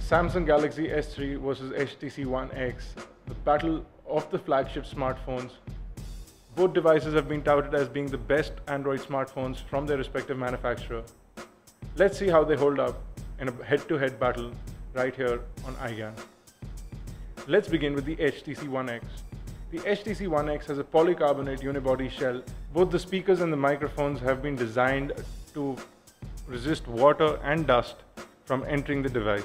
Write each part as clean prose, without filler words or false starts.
Samsung Galaxy S3 versus HTC One X, the battle of the flagship smartphones. Both devices have been touted as being the best Android smartphones from their respective manufacturer. Let's see how they hold up in a head-to-head battle right here on iGyaan. Let's begin with the HTC One X. The HTC One X has a polycarbonate unibody shell. Both the speakers and the microphones have been designed to resist water and dust from entering the device.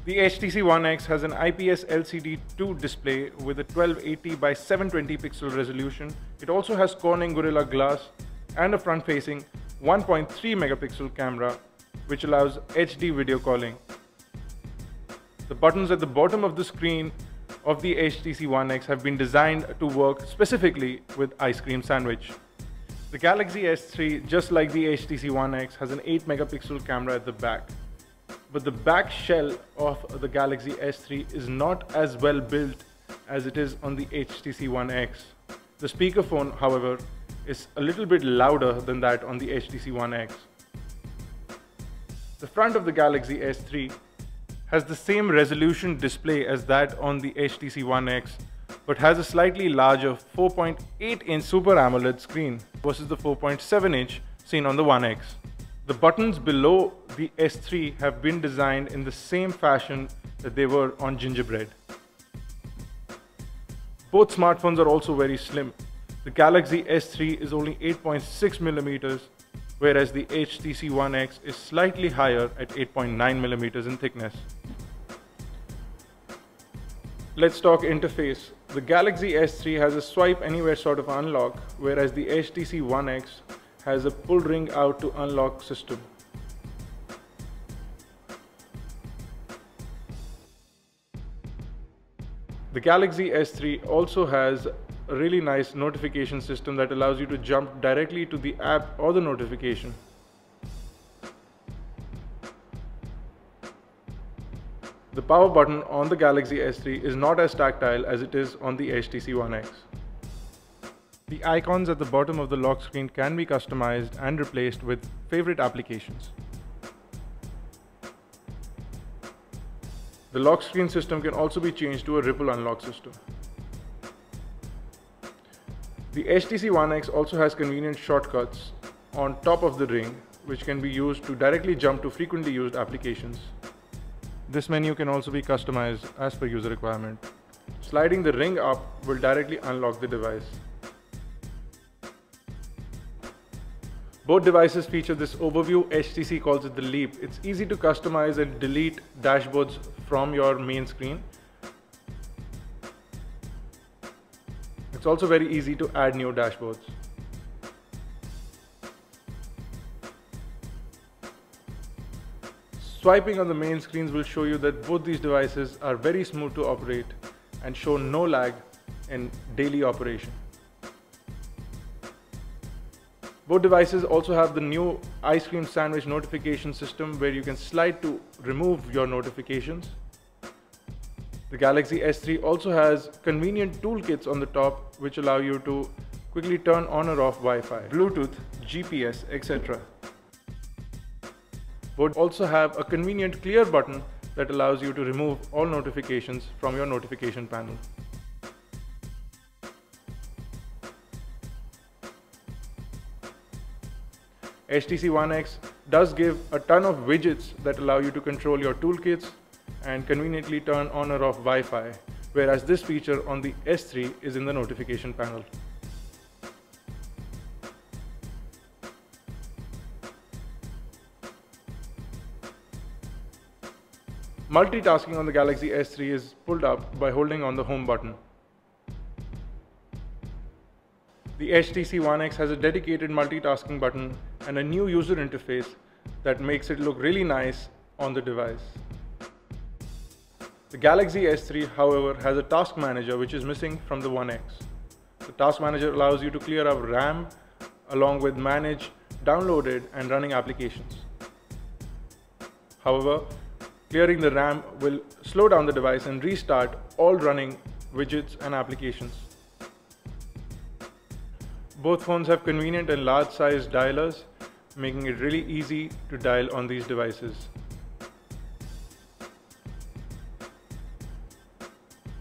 The HTC One X has an IPS LCD2 display with a 1280 by 720 pixel resolution. It also has Corning Gorilla Glass and a front-facing 1.3 megapixel camera which allows HD video calling. The buttons at the bottom of the screen of the HTC One X have been designed to work specifically with ice cream sandwich. The Galaxy S3, just like the HTC One X, has an 8 megapixel camera at the back. But the back shell of the Galaxy S3 is not as well built as it is on the HTC One X. The speakerphone, however, is a little bit louder than that on the HTC One X. The front of the Galaxy S3 has the same resolution display as that on the HTC One X, but has a slightly larger 4.8-inch Super AMOLED screen versus the 4.7-inch seen on the One X. The buttons below the S3 have been designed in the same fashion that they were on Gingerbread. Both smartphones are also very slim. The Galaxy S3 is only 8.6 millimeters, whereas the HTC One X is slightly higher at 8.9 millimeters in thickness. Let's talk interface. The Galaxy S3 has a swipe anywhere sort of unlock, whereas the HTC One X has a pull ring out to unlock system. The Galaxy S3 also has a really nice notification system that allows you to jump directly to the app or the notification. The power button on the Galaxy S3 is not as tactile as it is on the HTC One X. The icons at the bottom of the lock screen can be customized and replaced with favorite applications. The lock screen system can also be changed to a ripple unlock system. The HTC One X also has convenient shortcuts on top of the ring, which can be used to directly jump to frequently used applications. This menu can also be customized as per user requirement. Sliding the ring up will directly unlock the device. Both devices feature this overview. HTC calls it the Leap. It's easy to customize and delete dashboards from your main screen. It's also very easy to add new dashboards. Swiping on the main screens will show you that both these devices are very smooth to operate and show no lag in daily operation. Both devices also have the new ice cream sandwich notification system where you can slide to remove your notifications. The Galaxy S3 also has convenient toolkits on the top which allow you to quickly turn on or off Wi-Fi, Bluetooth, GPS, etc. Both also have a convenient clear button that allows you to remove all notifications from your notification panel. HTC One X does give a ton of widgets that allow you to control your toolkits and conveniently turn on or off Wi-Fi, whereas this feature on the S3 is in the notification panel. Multitasking on the Galaxy S3 is pulled up by holding on the home button. The HTC One X has a dedicated multitasking button and a new user interface that makes it look really nice on the device. The Galaxy S3, however, has a task manager which is missing from the One X. The task manager allows you to clear up RAM along with manage downloaded and running applications. However, clearing the RAM will slow down the device and restart all running widgets and applications. Both phones have convenient and large-sized dialers, making it really easy to dial on these devices.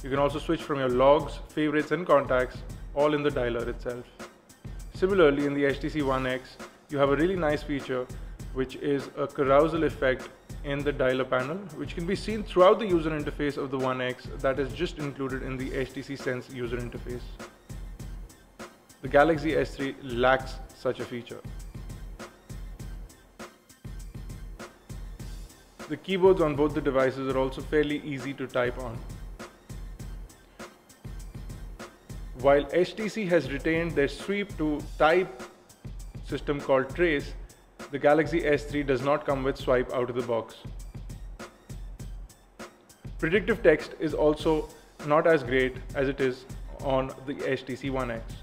You can also switch from your logs, favorites and contacts all in the dialer itself. Similarly, in the HTC One X, you have a really nice feature which is a carousel effect in the dialer panel, which can be seen throughout the user interface of the One X that is just included in the HTC Sense user interface. The Galaxy S3 lacks such a feature. The keyboards on both the devices are also fairly easy to type on. While HTC has retained their sweep to type system called Trace, the Galaxy S3 does not come with swipe out of the box. Predictive text is also not as great as it is on the HTC One X.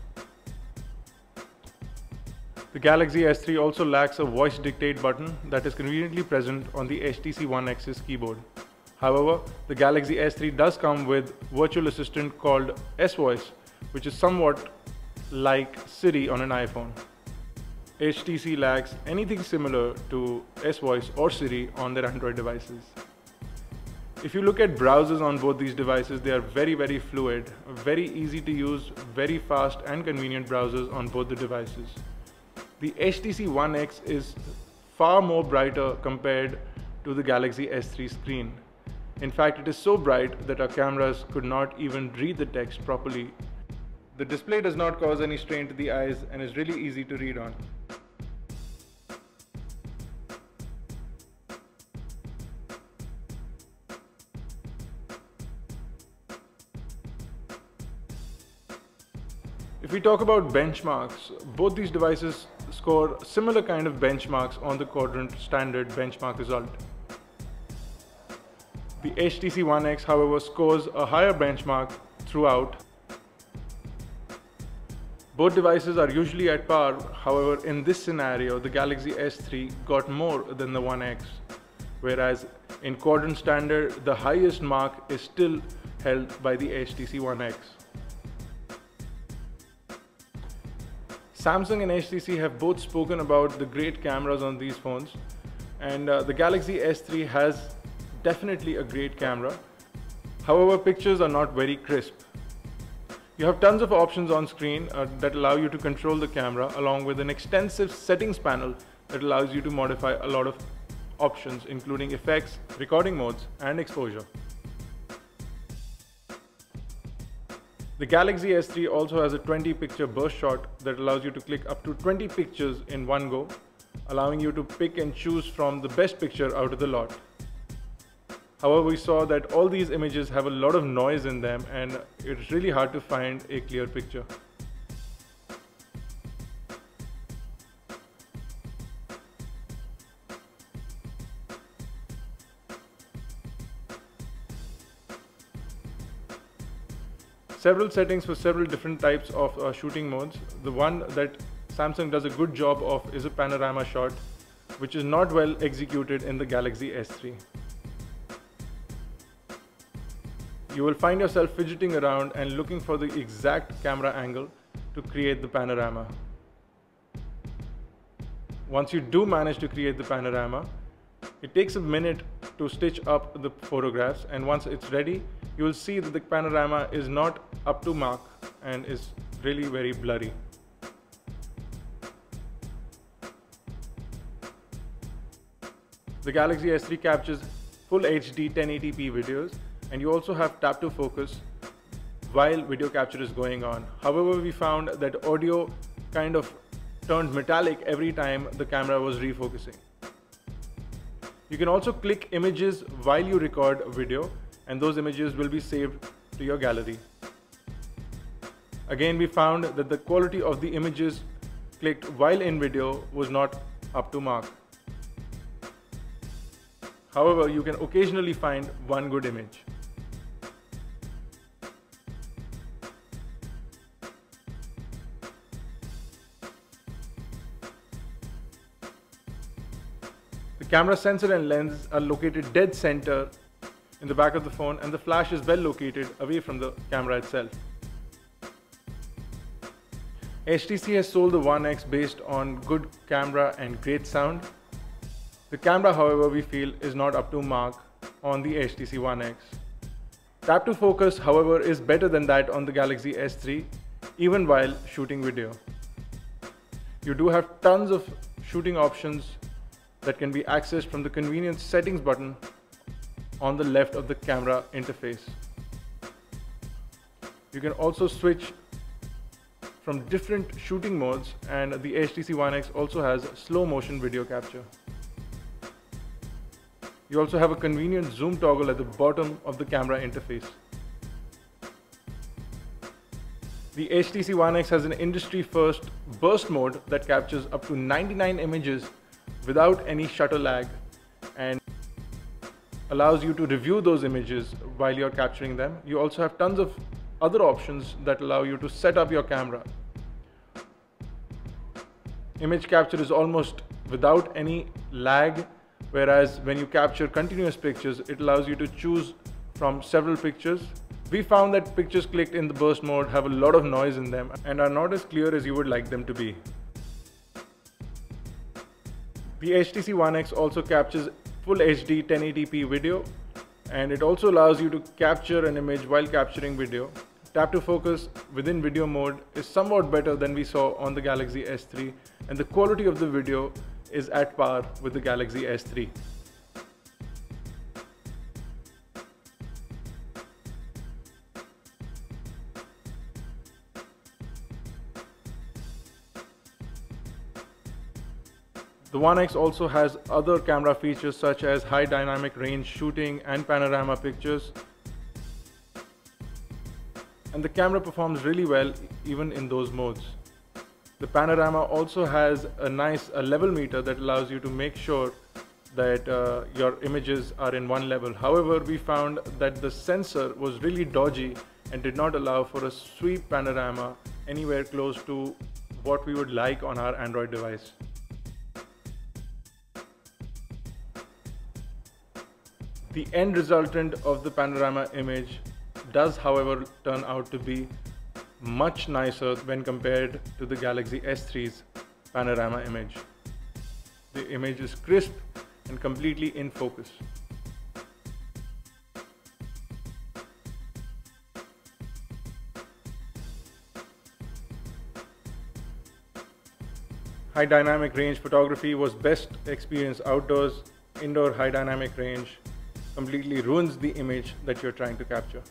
The Galaxy S3 also lacks a voice dictate button that is conveniently present on the HTC One X's keyboard. However, the Galaxy S3 does come with virtual assistant called S-Voice, which is somewhat like Siri on an iPhone. HTC lacks anything similar to S-Voice or Siri on their Android devices. If you look at browsers on both these devices, they are very fluid, very easy to use, very fast and convenient browsers on both the devices. The HTC One X is far more brighter compared to the Galaxy S3 screen. In fact, it is so bright that our cameras could not even read the text properly. The display does not cause any strain to the eyes and is really easy to read on. If we talk about benchmarks, both these devices score similar kind of benchmarks on the quadrant standard benchmark result. The HTC One X, however, scores a higher benchmark throughout. Both devices are usually at par. However, in this scenario, the Galaxy S3 got more than the One X, whereas in quadrant standard, the highest mark is still held by the HTC One X. Samsung and HTC have both spoken about the great cameras on these phones, and the Galaxy S3 has definitely a great camera. However, pictures are not very crisp. You have tons of options on screen that allow you to control the camera, along with an extensive settings panel that allows you to modify a lot of options, including effects, recording modes, and exposure. The Galaxy S3 also has a 20-picture burst shot that allows you to click up to 20 pictures in one go, allowing you to pick and choose from the best picture out of the lot. However, we saw that all these images have a lot of noise in them and it's really hard to find a clear picture. Several settings for several different types of shooting modes. The one that Samsung does a good job of is a panorama shot, which is not well executed in the Galaxy S3. You will find yourself fidgeting around and looking for the exact camera angle to create the panorama. Once you do manage to create the panorama, it takes a minute to stitch up the photographs, and once it's ready, you will see that the panorama is not up to mark and is really very blurry. The Galaxy S3 captures full HD 1080p videos, and you also have tap to focus while video capture is going on. However, we found that audio kind of turned metallic every time the camera was refocusing. You can also click images while you record a video, and those images will be saved to your gallery. Again, we found that the quality of the images clicked while in video was not up to mark. However, you can occasionally find one good image. The camera sensor and lens are located dead center in the back of the phone, and the flash is well located away from the camera itself. HTC has sold the One X based on good camera and great sound. The camera, however, we feel is not up to mark on the HTC One X. Tap to focus, however, is better than that on the Galaxy S3, even while shooting video. You do have tons of shooting options that can be accessed from the convenient settings button on the left of the camera interface. You can also switch from different shooting modes, and the HTC One X also has slow motion video capture. You also have a convenient zoom toggle at the bottom of the camera interface. The HTC One X has an industry-first burst mode that captures up to 99 images without any shutter lag and allows you to review those images while you're capturing them. You also have tons of other options that allow you to set up your camera. Image capture is almost without any lag, whereas when you capture continuous pictures, it allows you to choose from several pictures. We found that pictures clicked in the burst mode have a lot of noise in them and are not as clear as you would like them to be. The HTC One X also captures full HD 1080p video, and it also allows you to capture an image while capturing video. Tap to focus within video mode is somewhat better than we saw on the Galaxy S3, and the quality of the video is at par with the Galaxy S3. The One X also has other camera features such as high dynamic range shooting and panorama pictures. And the camera performs really well even in those modes. The panorama also has a nice level meter that allows you to make sure that your images are in one level. However, we found that the sensor was really dodgy and did not allow for a sweep panorama anywhere close to what we would like on our Android device. The end resultant of the panorama image does, however, turn out to be much nicer when compared to the Galaxy S3's panorama image. The image is crisp and completely in focus. High dynamic range photography was best experienced outdoors. Indoor high dynamic range completely ruins the image that you're trying to capture.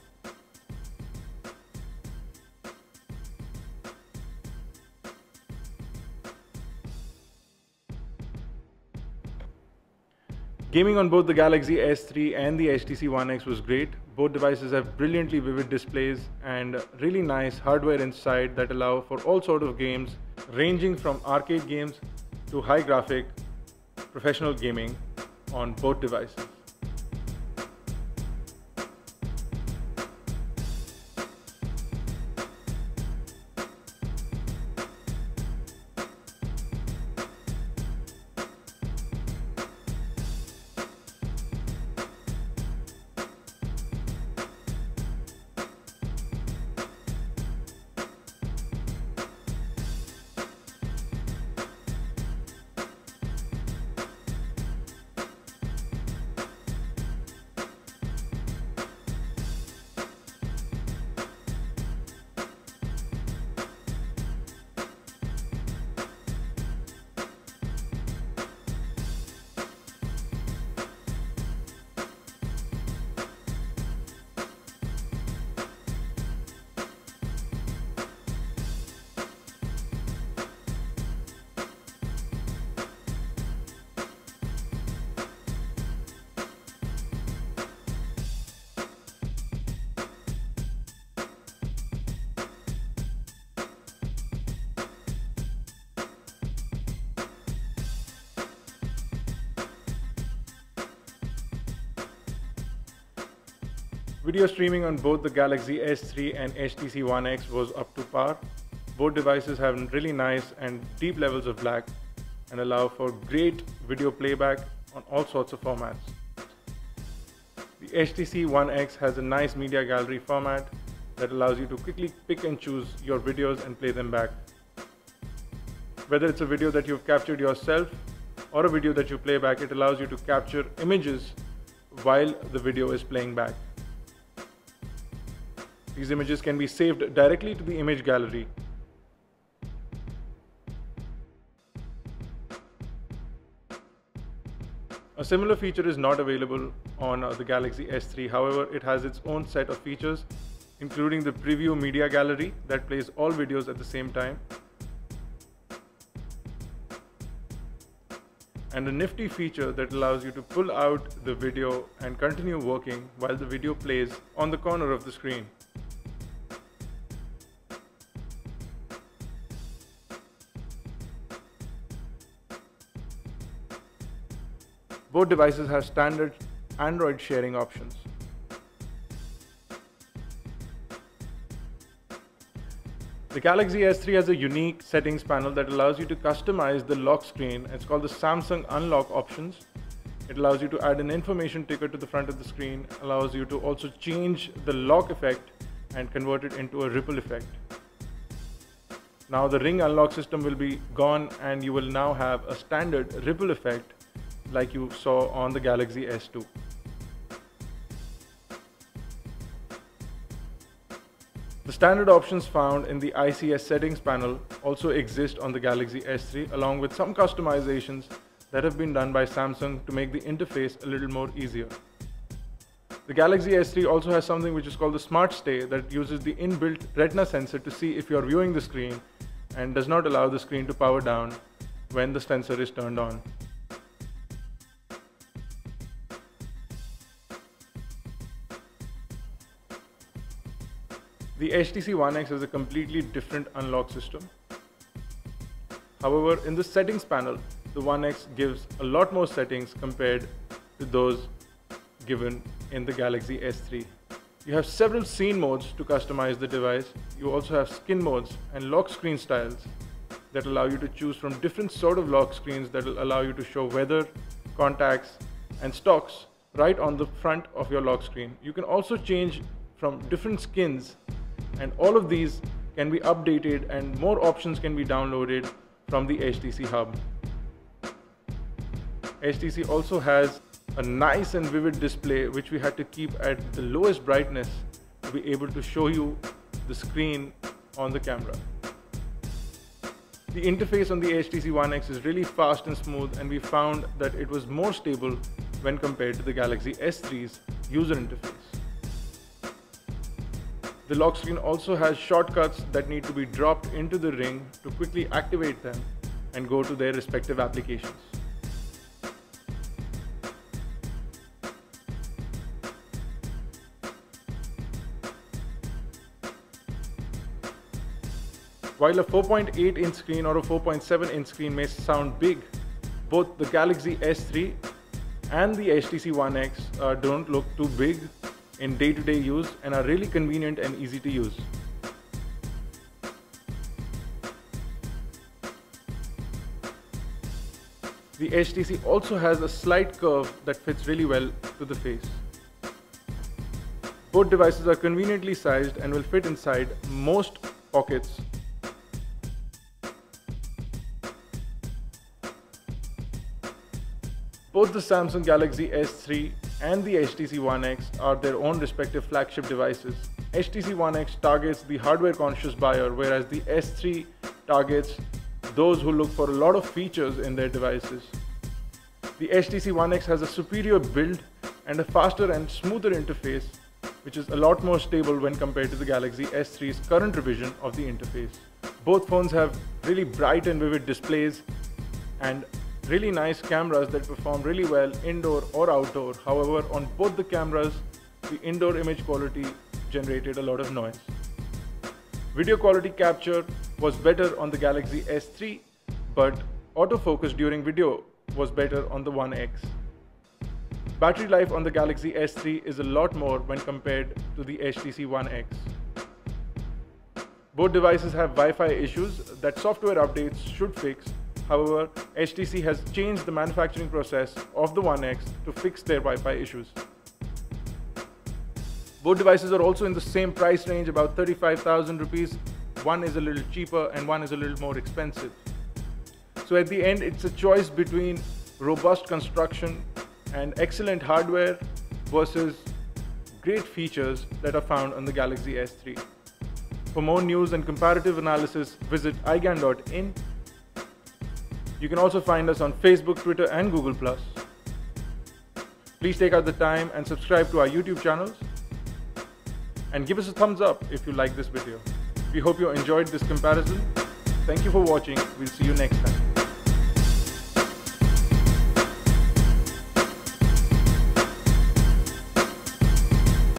Gaming on both the Galaxy S3 and the HTC One X was great. Both devices have brilliantly vivid displays and really nice hardware inside that allow for all sorts of games, ranging from arcade games to high graphic professional gaming on both devices. Video streaming on both the Galaxy S3 and HTC One X was up to par. Both devices have really nice and deep levels of black and allow for great video playback on all sorts of formats. The HTC One X has a nice media gallery format that allows you to quickly pick and choose your videos and play them back. Whether it's a video that you've captured yourself or a video that you play back, it allows you to capture images while the video is playing back. These images can be saved directly to the image gallery. A similar feature is not available on the Galaxy S3. However, it has its own set of features, including the preview media gallery that plays all videos at the same time, and a nifty feature that allows you to pull out the video and continue working while the video plays on the corner of the screen. Both devices have standard Android sharing options. The Galaxy S3 has a unique settings panel that allows you to customize the lock screen. It's called the Samsung Unlock options. It allows you to add an information ticker to the front of the screen, allows you to also change the lock effect and convert it into a ripple effect. Now the ring unlock system will be gone and you will now have a standard ripple effect like you saw on the Galaxy S2. The standard options found in the ICS settings panel also exist on the Galaxy S3, along with some customizations that have been done by Samsung to make the interface a little more easier. The Galaxy S3 also has something which is called the Smart Stay that uses the inbuilt retina sensor to see if you are viewing the screen and does not allow the screen to power down when the sensor is turned on. The HTC One X has a completely different unlock system. However, in the settings panel, the One X gives a lot more settings compared to those given in the Galaxy S3. You have several scene modes to customize the device. You also have skin modes and lock screen styles that allow you to choose from different sort of lock screens that will allow you to show weather, contacts, and stocks right on the front of your lock screen. You can also change from different skins, and all of these can be updated and more options can be downloaded from the HTC Hub. HTC also has a nice and vivid display which we had to keep at the lowest brightness to be able to show you the screen on the camera. The interface on the HTC One X is really fast and smooth, and we found that it was more stable when compared to the Galaxy S3's user interface. The lock screen also has shortcuts that need to be dropped into the ring to quickly activate them and go to their respective applications. While a 4.8-inch screen or a 4.7-inch screen may sound big, both the Galaxy S3 and the HTC One X don't look too big in day-to-day use and are really convenient and easy to use. The HTC also has a slight curve that fits really well to the face. Both devices are conveniently sized and will fit inside most pockets. Both the Samsung Galaxy S3 and the HTC One X are their own respective flagship devices. HTC One X targets the hardware-conscious buyer, whereas the S3 targets those who look for a lot of features in their devices. The HTC One X has a superior build and a faster and smoother interface, which is a lot more stable when compared to the Galaxy S3's current revision of the interface. Both phones have really bright and vivid displays and really nice cameras that perform really well indoor or outdoor. However, on both the cameras, the indoor image quality generated a lot of noise. Video quality capture was better on the Galaxy S3, but autofocus during video was better on the One X. Battery life on the Galaxy S3 is a lot more when compared to the HTC One X. Both devices have Wi-Fi issues that software updates should fix. However, HTC has changed the manufacturing process of the One X to fix their Wi-Fi issues. Both devices are also in the same price range, about 35,000 rupees. One is a little cheaper and one is a little more expensive. So at the end, it's a choice between robust construction and excellent hardware versus great features that are found on the Galaxy S3. For more news and comparative analysis, visit iGyaan.in. You can also find us on Facebook, Twitter, and Google+. Please take out the time and subscribe to our YouTube channels. And give us a thumbs up if you like this video. We hope you enjoyed this comparison. Thank you for watching. We'll see you next time.